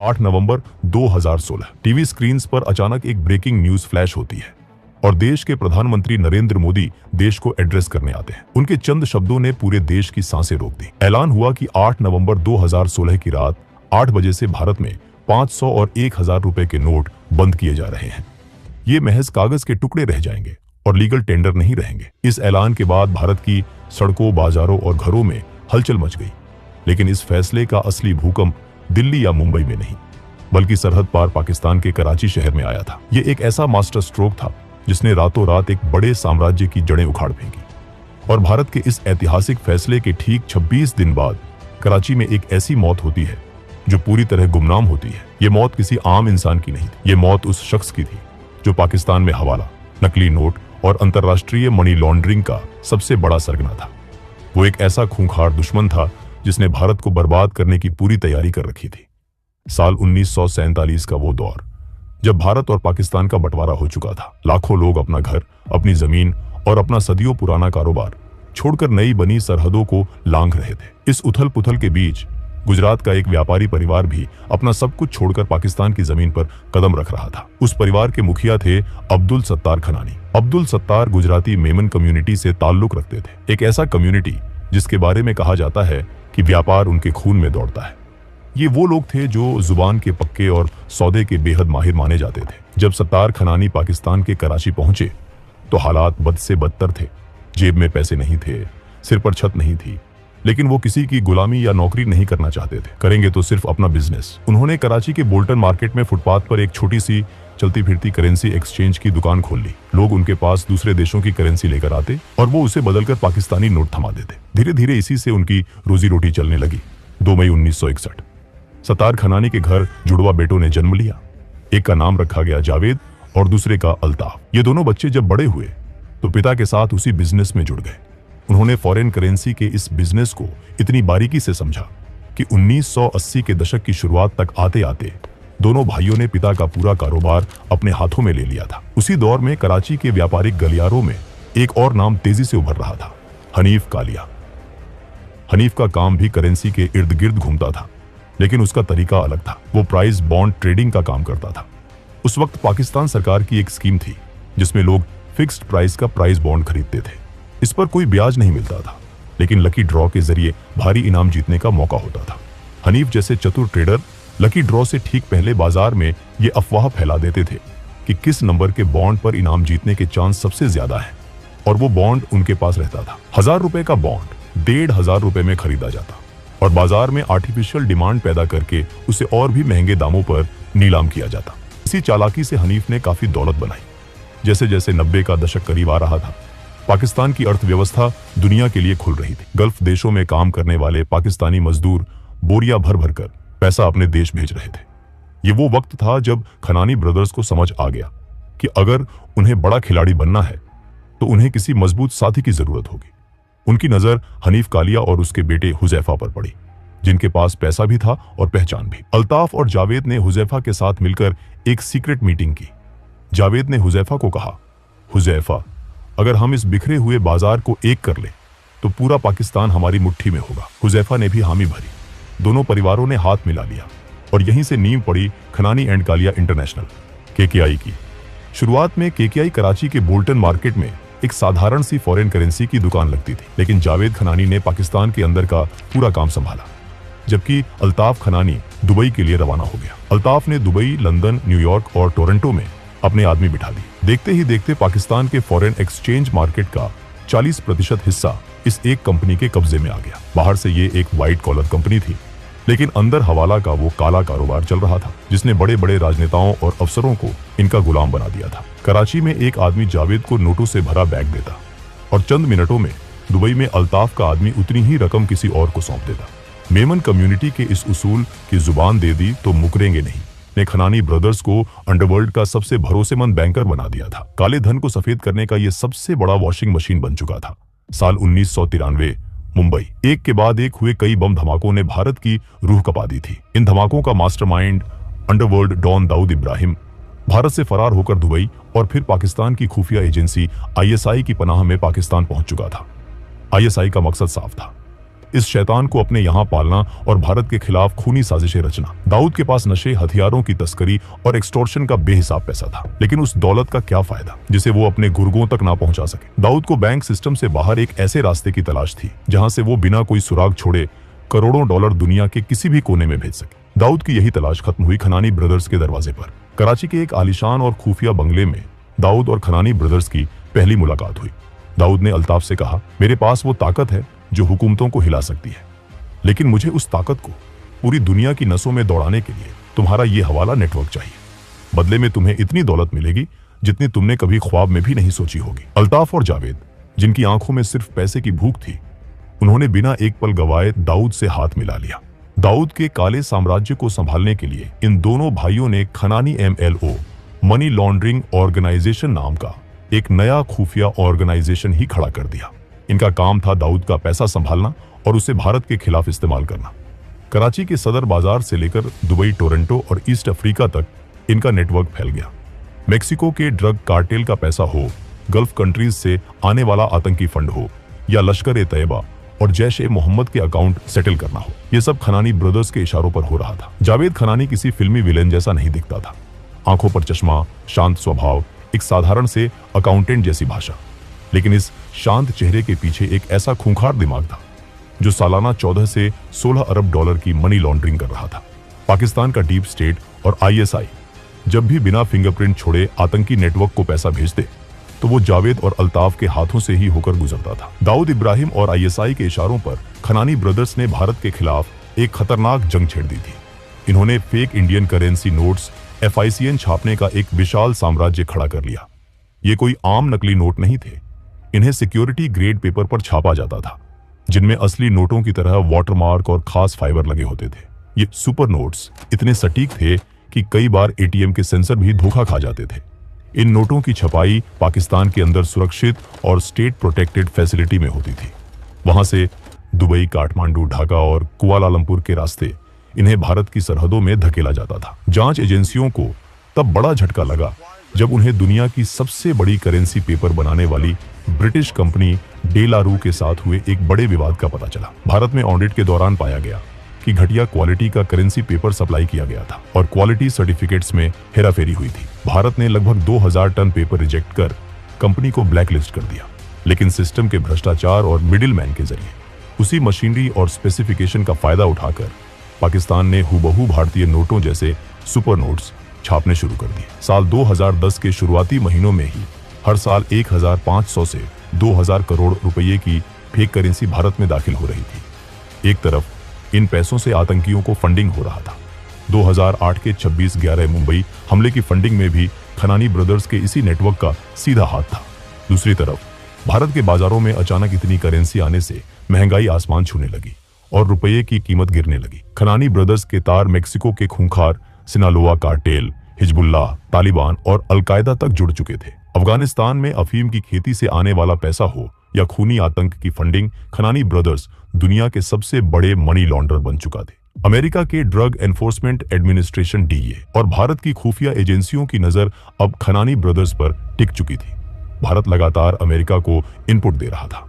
8 नवंबर 2016 TV screens पर अचानक एक ब्रेकिंग न्यूज फ्लैश होती है और देश के प्रधानमंत्री नरेंद्र मोदी देश को एड्रेस करने आते हैं। उनके चंद शब्दों ने पूरे देश की सांसें रोक दी। ऐलान हुआ कि 8 नवंबर 2016 की रात 8 बजे से भारत में 500 और 1000 रुपए के नोट बंद किए जा रहे हैं। ये महज कागज के टुकड़े रह जाएंगे और लीगल टेंडर नहीं रहेंगे। इस ऐलान के बाद भारत की सड़कों, बाजारों और घरों में हलचल मच गई। लेकिन इस फैसले का असली भूकंप दिल्ली या मुंबई में नहीं, बल्कि सरहद पार पाकिस्तान के कराची शहर में आया था। ये एक ऐसा मास्टर स्ट्रोक था जिसने रातों रात एक बड़े साम्राज्य की जड़ें उखाड़ फेंकी। और भारत के इस ऐतिहासिक फैसले के ठीक 26 दिन बाद कराची में एक ऐसी मौत होती है जो पूरी तरह गुमनाम होती है। ये मौत किसी आम इंसान की नहीं थी। ये मौत उस शख्स की थी जो पाकिस्तान में हवाला, नकली नोट और अंतर्राष्ट्रीय मनी लॉन्ड्रिंग का सबसे बड़ा सरगना था। वो एक ऐसा खूंखार दुश्मन था जिसने भारत को बर्बाद करने की पूरी तैयारी कर रखी थी। साल 1947 का वो दौर जब भारत और पाकिस्तान का बंटवारा हो चुका था। लाखों लोग अपना घर, अपनी जमीन और अपना सदियों पुराना कारोबार छोड़कर नई बनी सरहदों को लांघ रहे थे। इस उथल पुथल के बीच गुजरात का एक व्यापारी परिवार भी अपना सब कुछ छोड़कर पाकिस्तान की जमीन पर कदम रख रहा था। उस परिवार के मुखिया थे अब्दुल सत्तार खनानी। अब्दुल सत्तार गुजराती मेमन कम्युनिटी से ताल्लुक रखते थे, एक ऐसा कम्युनिटी जिसके बारे में कहा जाता है कि व्यापार उनके खून में दौड़ता है। ये वो लोग थे जो जुबान के पक्के और सौदे के बेहद माहिर माने जाते थे। जब सत्तार खनानी पाकिस्तान के कराची पहुंचे तो हालात बद से बदतर थे। जेब में पैसे नहीं थे, सिर पर छत नहीं थी, लेकिन वो किसी की गुलामी या नौकरी नहीं करना चाहते थे। करेंगे तो सिर्फ अपना बिजनेस। उन्होंने कराची के बोल्टन मार्केट में फुटपाथ पर एक छोटी सी चलती फिरती करेंसी एक्सचेंज की दुकान खोल ली। लोग उनके पास दूसरे देशों की करेंसी लेकर आते और वो उसे बदलकर पाकिस्तानी नोट थमा देते। धीरे धीरे इसी से उनकी रोजी रोटी चलने लगी। 2 मई 1961 सत्तार खनानी के घर जुड़वा बेटों ने जन्म लिया। एक का नाम रखा गया जावेद और दूसरे का अल्ताफ। ये दोनों बच्चे जब बड़े हुए तो पिता के साथ उसी बिजनेस में जुड़ गए। उन्होंने फॉरेन करेंसी के इस बिजनेस को इतनी बारीकी से समझा कि 1980 के दशक की शुरुआत तक आते आते दोनों भाइयों ने पिता का पूरा कारोबार अपने हाथों में ले लिया था। उसी दौर में कराची के व्यापारिक गलियारों में एक और नाम तेजी से उभर रहा था, हनीफ कालिया। हनीफ का काम भी करेंसी के इर्द गिर्द घूमता था, लेकिन उसका तरीका अलग था। वो प्राइस बॉन्ड ट्रेडिंग का काम करता था। उस वक्त पाकिस्तान सरकार की एक स्कीम थी जिसमें लोग फिक्स्ड प्राइस का प्राइस बॉन्ड खरीदते थे। इस पर कोई ब्याज नहीं मिलता था, लेकिन लकी ड्रॉ के जरिए भारी इनाम जीतने का मौका होता था। हनीफ जैसे चतुर ट्रेडर लकी ड्रॉ से ठीक पहले बाजार में ये अफवाह फैला देते थे कि किस नंबर के बॉन्ड पर इनाम जीतने के चांस सबसे ज्यादा है, और वो बॉन्ड उनके पास रहता था। 1000 रुपए का बॉन्ड 1500 रुपए में खरीदा जाता और बाजार में आर्टिफिशियल डिमांड पैदा करके उसे और भी महंगे दामों पर नीलाम किया जाता। इसी चालाकी से हनीफ ने काफी दौलत बनाई। जैसे जैसे 90 का दशक करीब आ रहा था, पाकिस्तान की अर्थव्यवस्था दुनिया के लिए खुल रही थी। गल्फ देशों में काम करने वाले पाकिस्तानी मजदूर बोरिया भर भर कर पैसा अपने देश भेज रहे थे। ये वो वक्त था जब खनानी ब्रदर्स को समझ आ गया कि अगर उन्हें बड़ा खिलाड़ी बनना है तो उन्हें किसी मजबूत साथी की जरूरत होगी। उनकी नजर हनीफ कालिया और उसके बेटे हुजैफा पर पड़ी, जिनके पास पैसा भी था और पहचान भी। अल्ताफ और जावेद ने हुजैफा के साथ मिलकर एक सीक्रेट मीटिंग की। जावेद ने हुजैफा को कहा, हुजैफा, अगर हम इस बिखरे हुए बाजार को एक कर ले तो पूरा पाकिस्तान हमारी मुट्ठी में होगा। हुजैफा ने भी हामी भरी। दोनों परिवारों ने हाथ मिला लिया और यहीं से नींव पड़ी खनानी एंड कालिया इंटरनेशनल केकेआई की। शुरुआत में केकेआई कराची के बोल्टन मार्केट में एक साधारण सी फॉरेन करेंसी की दुकान लगती थी, लेकिन जावेद खनानी ने पाकिस्तान के अंदर का पूरा काम संभाला, जबकि अल्ताफ खनानी दुबई के लिए रवाना हो गया। अल्ताफ ने दुबई, लंदन, न्यूयॉर्क और टोरंटो में अपने आदमी बिठा दिए। देखते ही देखते पाकिस्तान के फॉरेन एक्सचेंज मार्केट का 40% हिस्सा इस एक कंपनी के कब्जे में आ गया। बाहर से ये एक व्हाइट कॉलर कंपनी थी, लेकिन अंदर हवाला का वो काला कारोबार चल रहा था जिसने बड़े बड़े राजनेताओं और अफसरों को इनका गुलाम बना दिया था। कराची में एक आदमी जावेद को नोटों से भरा बैग देता और चंद मिनटों में दुबई में अल्ताफ का आदमी उतनी ही रकम किसी और को सौंप देता। मेमन कम्युनिटी के इस उसूल की जुबान दे दी तो मुकरेंगे नहीं ने खनानी ब्रदर्स को अंडरवर्ल्ड का सबसे भरोसेमंद बैंकर बना दिया था। काले धन को सफेद करने का यह सबसे बड़ा वॉशिंग मशीन बन चुका था। साल 1993 मुंबई, एक के बाद एक हुए कई बम धमाकों ने भारत की रूह कपा दी थी। इन धमाकों का mastermind underworld don Dawood Ibrahim Bharat से फरार होकर दुबई और फिर पाकिस्तान की खुफिया एजेंसी आईएसआई की पनाह में पाकिस्तान पहुंच चुका था। आईएसआई का मकसद साफ था, इस शैतान को अपने यहाँ पालना और भारत के खिलाफ खूनी साजिशें रचना। दाऊद के पास नशे, हथियारों की तस्करी और एक्सटॉर्शन का बेहिसाब पैसा था, लेकिन उस दौलत का क्या फायदा जिसे वो अपने गुर्गों तक ना पहुंचा सके। दाऊद को बैंक सिस्टम से बाहर एक ऐसे रास्ते की तलाश थी जहां से वो बिना कोई सुराग छोड़े करोड़ों डॉलर दुनिया के किसी भी कोने में भेज सके। दाऊद की यही तलाश खत्म हुई खनानी ब्रदर्स के दरवाजे पर। कराची के एक आलीशान और खुफिया बंगले में दाऊद और खनानी ब्रदर्स की पहली मुलाकात हुई। दाऊद ने अल्ताफ से कहा, मेरे पास वो ताकत है जो हुकूमतों को हिला सकती है, लेकिन मुझे उस ताकत को पूरी दुनिया की नसों में दौड़ाने के लिए तुम्हारा ये हवाला नेटवर्क चाहिए। बदले में तुम्हें इतनी दौलत मिलेगी जितनी तुमने कभी ख्वाब में भी नहीं सोची होगी। अल्ताफ और जावेद, जिनकी आंखों में सिर्फ पैसे की भूख थी, उन्होंने बिना एक पल गवाए दाऊद से हाथ मिला लिया। दाऊद के काले साम्राज्य को संभालने के लिए इन दोनों भाइयों ने खनानी MLO मनी लॉन्ड्रिंग ऑर्गेनाइजेशन नाम का एक नया खुफिया ऑर्गेनाइजेशन ही खड़ा कर दिया। इनका काम था दाऊद का पैसा संभालना और उसे भारत के खिलाफ इस्तेमाल करना। कराची के सदर बाजार से लेकर दुबई, टोरंटो और ईस्ट अफ्रीका तक इनका नेटवर्क फैल गया। मेक्सिको के ड्रग कार्टेल का पैसा हो, गल्फ कंट्रीज से आने वाला आतंकी फंड हो, या लश्कर-ए-तैयबा और जैश-ए-मोहम्मद के अकाउंट सेटल करना हो, ये सब खनानी ब्रदर्स के इशारों पर हो रहा था। जावेद खनानी किसी फिल्मी विलेन जैसा नहीं दिखता था। आंखों पर चश्मा, शांत स्वभाव, एक साधारण से अकाउंटेंट जैसी भाषा, लेकिन इस शांत चेहरे के पीछे एक ऐसा खूंखार दिमाग था जो सालाना 14 से 16 अरब डॉलर की मनी लॉन्ड्रिंग कर रहा था। पाकिस्तान का डीप स्टेट और ISI जब भी बिना फिंगरप्रिंट छोड़े आतंकी नेटवर्क को पैसा भेजते तो वो जावेद और अल्ताफ के हाथों से ही होकर गुजरता था। दाऊद इब्राहिम और ISI के इशारों पर खनानी ब्रदर्स ने भारत के खिलाफ एक खतरनाक जंग छेड़ दी थी। इन्होंने fake Indian currency notes FICN छापने का एक विशाल साम्राज्य खड़ा कर लिया। ये कोई आम नकली नोट नहीं थे, इन्हें सिक्योरिटी ग्रेड पेपर पर छापा जाता था, जिनमें असली नोटों की तरह वाटरमार्क और खास फाइबर लगे होते थे। ये सुपर नोट्स इतने सटीक थे कि कई बार ATM के सेंसर भी धोखा खा जाते थे। इन नोटों की छपाई पाकिस्तान के अंदर सुरक्षित और स्टेट प्रोटेक्टेड फैसिलिटी में होती थी। वहां से दुबई, काठमांडू, ढाका और कुआलालंपुर के रास्ते इन्हें भारत की सरहदों में धकेला जाता था। जांच एजेंसियों को तब बड़ा झटका लगा जब उन्हें दुनिया की सबसे बड़ी करेंसी पेपर बनाने वाली ब्रिटिश कंपनी डेलारू के साथ हुए एक बड़े विवाद का पता चला। भारत में ऑडिट के दौरान पाया गया कि घटिया क्वालिटी का करेंसी पेपर सप्लाई किया गया था और क्वालिटी सर्टिफिकेट्स में हेराफेरी हुई थी। भारत ने लगभग 2000 टन पेपर रिजेक्ट कर कंपनी को ब्लैकलिस्ट कर दिया, लेकिन सिस्टम के भ्रष्टाचार और मिडिलमैन के जरिए उसी मशीनरी और स्पेसिफिकेशन का फायदा उठाकर पाकिस्तान ने हुबहू भारतीय नोटों जैसे सुपर नोट्स छापने शुरू कर दिए। साल 2010 के शुरुआती महीनों में ही हर साल 1500 से 2000 करोड़ रुपये की फेक करेंसी भारत में दाखिल हो रही थी। एक तरफ इन पैसों से आतंकियों को फंडिंग हो रहा था। 2008 के 26/11 मुंबई हमले की फंडिंग में भी खनानी ब्रदर्स के इसी नेटवर्क का सीधा हाथ था। दूसरी तरफ भारत के बाजारों में अचानक इतनी करेंसी आने से महंगाई आसमान छूने लगी और रुपये की कीमत गिरने लगी। खनानी ब्रदर्स के तार मेक्सिको के खूंखार सिनालोआ कार्टेल, हिजबुल्लाह, तालिबान और अलकायदा तक जुड़ चुके थे। अफगानिस्तान में अफीम की खेती से आने वाला पैसा हो या खूनी आतंक की फंडिंग, खनानी ब्रदर्स दुनिया के सबसे बड़े मनी लॉन्डर बन चुका थे। अमेरिका के ड्रग एनफोर्समेंट एडमिनिस्ट्रेशन DEA और भारत की खुफिया एजेंसियों की नजर अब खनानी ब्रदर्स पर टिक चुकी थी। भारत लगातार अमेरिका को इनपुट दे रहा था।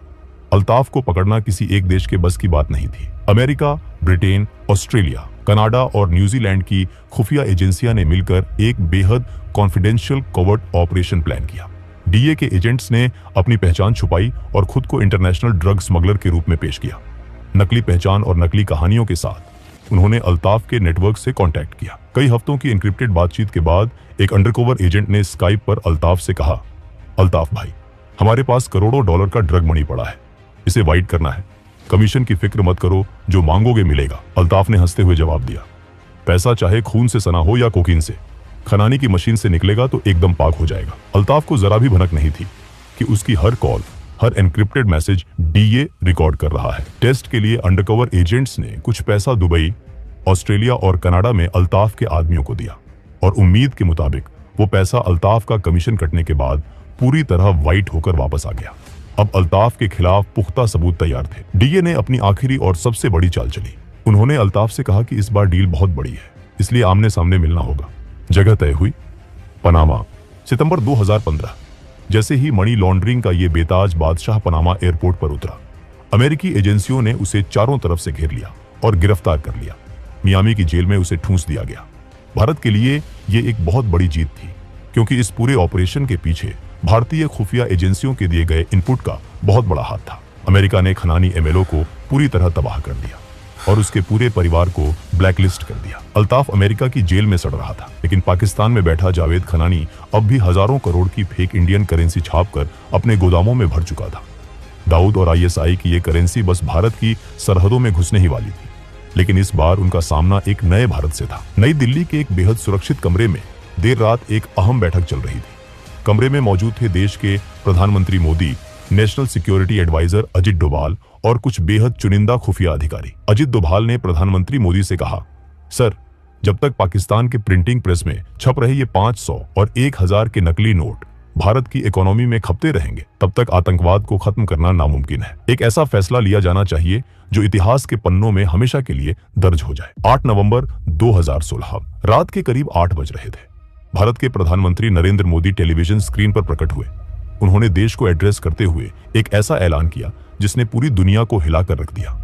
अल्ताफ को पकड़ना किसी एक देश के बस की बात नहीं थी। अमेरिका, ब्रिटेन, ऑस्ट्रेलिया, कनाडा और न्यूजीलैंड की खुफिया एजेंसियां ने मिलकर एक बेहद कॉन्फिडेंशियल कोवर्ट ऑपरेशन प्लान किया। DEA के एजेंट्स ने अपनी पहचान छुपाई और खुद को इंटरनेशनल ड्रग स्मगलर के रूप में पेश किया। नकली पहचान और नकली कहानियों के साथ उन्होंने अल्ताफ के नेटवर्क से कांटेक्ट किया। कई हफ्तों की एन्क्रिप्टेड बातचीत के बाद एक अंडरकवर एजेंट ने स्काइप पर अल्ताफ से कहा, अल्ताफ भाई, हमारे पास करोड़ों डॉलर का ड्रग मनी पड़ा है, इसे वाइट करना है। कमीशन की फिक्र मत करो, जो मांगोगे मिलेगा। अल्ताफ ने हंसते हुए जवाब दिया, पैसा चाहे खून से सना हो या कोकीन से, खनानी की मशीन से निकलेगा तो एकदम पाक हो जाएगा। अल्ताफ को जरा भी भनक नहीं थी कि उसकी हर कॉल, हर एन्क्रिप्टेड मैसेज DEA रिकॉर्ड कर रहा है। टेस्ट के लिए अंडरकवर एजेंट्स ने कुछ पैसा दुबई, ऑस्ट्रेलिया और कनाडा में अल्ताफ के आदमियों को दिया और उम्मीद के मुताबिक वो पैसा अल्ताफ का कमीशन कटने के बाद पूरी तरह वाइट होकर वापस आ गया। अब अल्ताफ के खिलाफ पुख्ता सबूत तैयार थे। DEA ने अपनी आखिरी और सबसे बड़ी चाल चली। उन्होंने अल्ताफ से कहा कि इस बार डील बहुत बड़ी है, इसलिए आमने सामने मिलना होगा। जगह तय हुई, पनामा, सितंबर 2015। जैसे ही मनी लॉन्ड्रिंग का ये बेताज बादशाह पनामा एयरपोर्ट पर उतरा, अमेरिकी एजेंसियों ने उसे चारों तरफ से घेर लिया और गिरफ्तार कर लिया। मियामी की जेल में उसे ठूंस दिया गया। भारत के लिए ये एक बहुत बड़ी जीत थी, क्योंकि इस पूरे ऑपरेशन के पीछे भारतीय खुफिया एजेंसियों के दिए गए इनपुट का बहुत बड़ा हाथ था। अमेरिका ने खनानी एमएलओ को पूरी तरह तबाह कर दिया और उसके पूरे परिवार को ब्लैकलिस्ट कर दिया। अल्ताफ अमेरिका की जेल में सड़ रहा था, लेकिन पाकिस्तान में बैठा जावेद खनानी अब भी हजारों करोड़ की फेक इंडियन करेंसी छापकर अपने गोदामों में भर चुका था। दाऊद और आईएसआई की ये करेंसी बस भारत की सरहदों में घुसने ही वाली थी, लेकिन इस बार उनका सामना एक नए भारत से था। नई दिल्ली के एक बेहद सुरक्षित कमरे में देर रात एक अहम बैठक चल रही थी। कमरे में मौजूद थे देश के प्रधानमंत्री Modi, national security adviser Ajit Doval और कुछ बेहद चुनिंदा खुफिया अधिकारी। अजित डोभाल ने प्रधानमंत्री मोदी से कहा, सर, जब तक पाकिस्तान के प्रिंटिंग प्रेस में छप रहे ये 500 और 1000 के नकली नोट भारत की इकोनॉमी में खपते रहेंगे, तब तक आतंकवाद को खत्म करना नामुमकिन है। एक ऐसा फैसला लिया जाना चाहिए जो इतिहास के पन्नों में हमेशा के लिए दर्ज हो जाए। 8 नवंबर 2016 रात के करीब 8 बज रहे थे। भारत के प्रधानमंत्री नरेंद्र मोदी टेलीविजन स्क्रीन पर प्रकट हुए। उन्होंने देश को एड्रेस करते हुए एक ऐसा ऐलान किया जिसने पूरी दुनिया को हिलाकर रख दिया।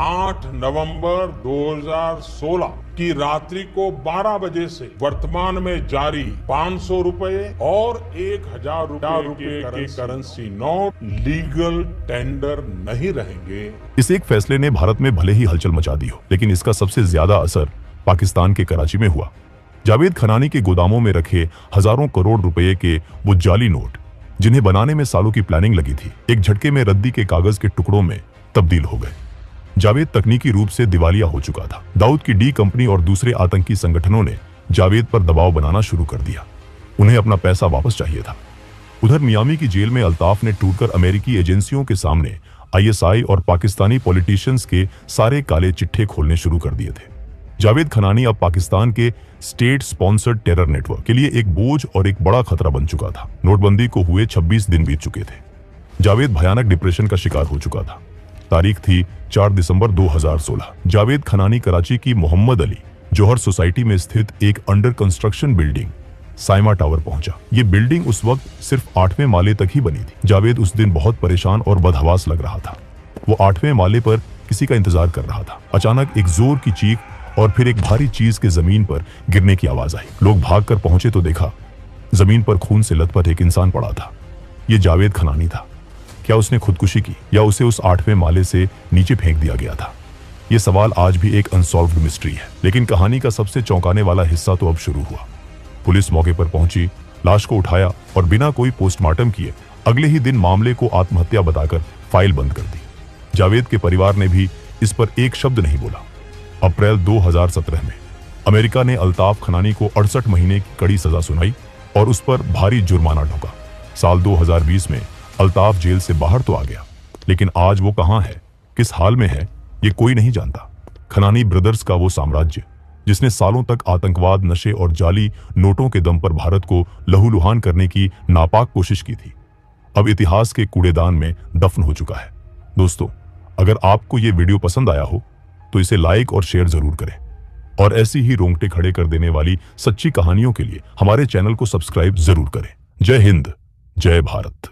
8 नवंबर 2016 की रात्रि को 12 बजे से वर्तमान में जारी 500 रुपए और 1000 रुपए के करेंसी नोट लीगल टेंडर नहीं रहेंगे। इस एक फैसले ने भारत में भले ही हलचल मचा दी हो, लेकिन इसका सबसे ज्यादा असर पाकिस्तान के कराची में हुआ। जावेद खनानी के गोदामों में रखे हजारों करोड़ रुपए के वो जाली नोट, जिन्हें बनाने में सालों की प्लानिंग लगी थी, एक झटके में रद्दी के कागज के टुकड़ों में तब्दील हो गए। जावेद तकनीकी रूप से दिवालिया हो चुका था। दाऊद की डी कंपनी और दूसरे आतंकी संगठनों ने जावेद पर दबाव बनाना शुरू कर दिया। उन्हें अपना पैसा वापस चाहिए था। उधर मियामी की जेल में अल्ताफ ने टूटकर अमेरिकी एजेंसियों के सामने आईएसआई और पाकिस्तानी पॉलिटिशियंस के सारे काले चिट्ठे खोलने शुरू कर दिए थे। जावेद खनानी अब पाकिस्तान के स्टेट स्पॉन्सर्ड टेरर नेटवर्क के लिए एक बोझ और एक बड़ा खतरा बन चुका था। नोटबंदी को हुए 26 दिन बीत चुके थे। जावेद भयानक डिप्रेशन का शिकार हो चुका था। तारीख थी 4 दिसंबर 2016। जावेद खनानी कराची की मोहम्मद अली जौहर सोसाइटी में स्थित एक under construction building Saima tower पहुंचा। ये बिल्डिंग उस वक्त सिर्फ 8वें माले तक ही बनी थी। जावेद उस दिन बहुत परेशान और बदहवास लग रहा था। वो 8वें माले पर किसी का इंतजार कर रहा था। अचानक एक जोर की चीख और फिर एक भारी चीज के जमीन पर गिरने की आवाज आई। लोग भागकर पहुंचे तो देखा जमीन पर खून से लथपथ एक इंसान पड़ा था। यह जावेद खनानी था। क्या उसने खुदकुशी की या उसे उस 8वें माले से नीचे फेंक दिया गया था? यह सवाल आज भी एक अनसॉल्व्ड मिस्ट्री है। लेकिन कहानी का सबसे चौंकाने वाला हिस्सा तो अब शुरू हुआ। पुलिस मौके पर पहुंची, लाश को उठाया और बिना कोई पोस्टमार्टम किए अगले ही दिन मामले को आत्महत्या बताकर फाइल बंद कर दी। जावेद के परिवार ने भी इस पर एक शब्द नहीं बोला। अप्रैल 2017 में अमेरिका ने अल्ताफ खनानी को 68 महीने की कड़ी सजा सुनाई और उस पर भारी जुर्माना ठोका। साल 2020 में अल्ताफ जेल से बाहर तो आ गया, लेकिन आज वो कहां है, किस हाल में है, ये कोई नहीं जानता। खनानी ब्रदर्स का वो साम्राज्य जिसने सालों तक आतंकवाद, नशे और जाली नोटों के दम पर भारत को लहूलुहान करने की नापाक कोशिश की थी, अब इतिहास के कूड़ेदान में दफन हो चुका है। दोस्तों, अगर आपको ये वीडियो पसंद आया हो तो इसे लाइक और शेयर जरूर करें और ऐसी ही रोंगटे खड़े कर देने वाली सच्ची कहानियों के लिए हमारे चैनल को सब्सक्राइब जरूर करें। जय हिंद, जय भारत।